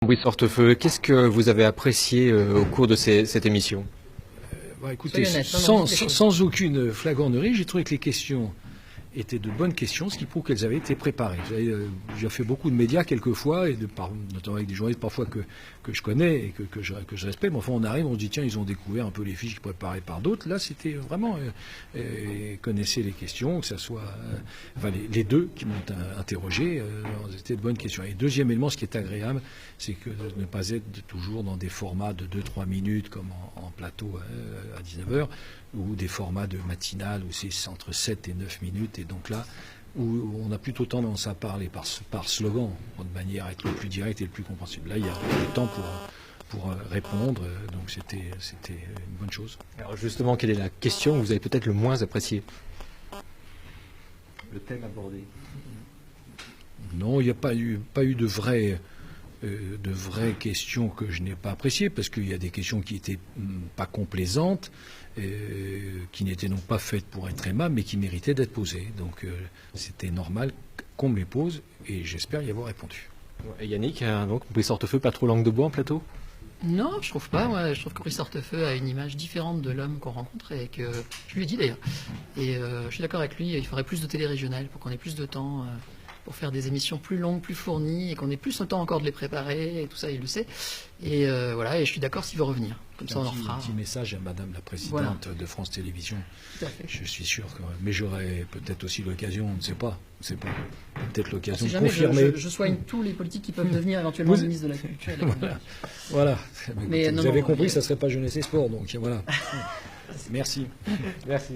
Brice Hortefeux, qu'est-ce que vous avez apprécié au cours de cette émission? Écoutez, Soyez honnête, sans aucune flagornerie, j'ai trouvé que les questions étaient de bonnes questions, ce qui prouve qu'elles avaient été préparées. J'ai fait beaucoup de médias quelquefois, et notamment avec des journalistes parfois que je connais et que je respecte, mais enfin on arrive, on se dit tiens, ils ont découvert un peu les fiches préparées par d'autres. Là c'était vraiment, connaissaient les questions, que ce soit les deux qui m'ont interrogé, c'était de bonnes questions. Et deuxième élément, ce qui est agréable, c'est que de ne pas être toujours dans des formats de 2-3 minutes comme en plateau à 19h, ou des formats de matinale où c'est entre 7 et 9 minutes, et donc là où on a plutôt tendance à parler par slogan, de manière à être le plus direct et le plus compréhensible. Là, il y a le temps pour répondre, donc c'était une bonne chose. Alors justement, quelle est la question que vous avez peut-être le moins appréciée? Le thème abordé. Non, il n'y a pas eu de vraies questions que je n'ai pas appréciées, parce qu'il y a des questions qui n'étaient pas complaisantes, qui n'étaient non pas faites pour être aimables, mais qui méritaient d'être posées. Donc c'était normal qu'on me les pose, et j'espère y avoir répondu. Et Yannick, donc Brice Hortefeux, pas trop langue de bois en plateau? Non, je trouve pas. Moi, je trouve que Brice Hortefeux a une image différente de l'homme qu'on rencontre, et que je lui ai dit d'ailleurs. Et je suis d'accord avec lui, il faudrait plus de télé-régionales pour qu'on ait plus de temps pour faire des émissions plus longues, plus fournies, et qu'on ait plus le temps encore de les préparer, et tout ça, il le sait. Et voilà, et je ne suis d'accord s'il veut revenir. Comme ça, on en fera. Un petit message à Madame la Présidente de France Télévisions. Tout à fait. Je suis sûr que... Mais j'aurai peut-être aussi l'occasion, on ne sait pas. Peut-être l'occasion Si de jamais confirmer. je soigne tous les politiques qui peuvent devenir éventuellement ministres de la Culture. Voilà. Mais vous avez compris, ça ne serait pas jeunesse et sport, donc voilà. Merci. Merci.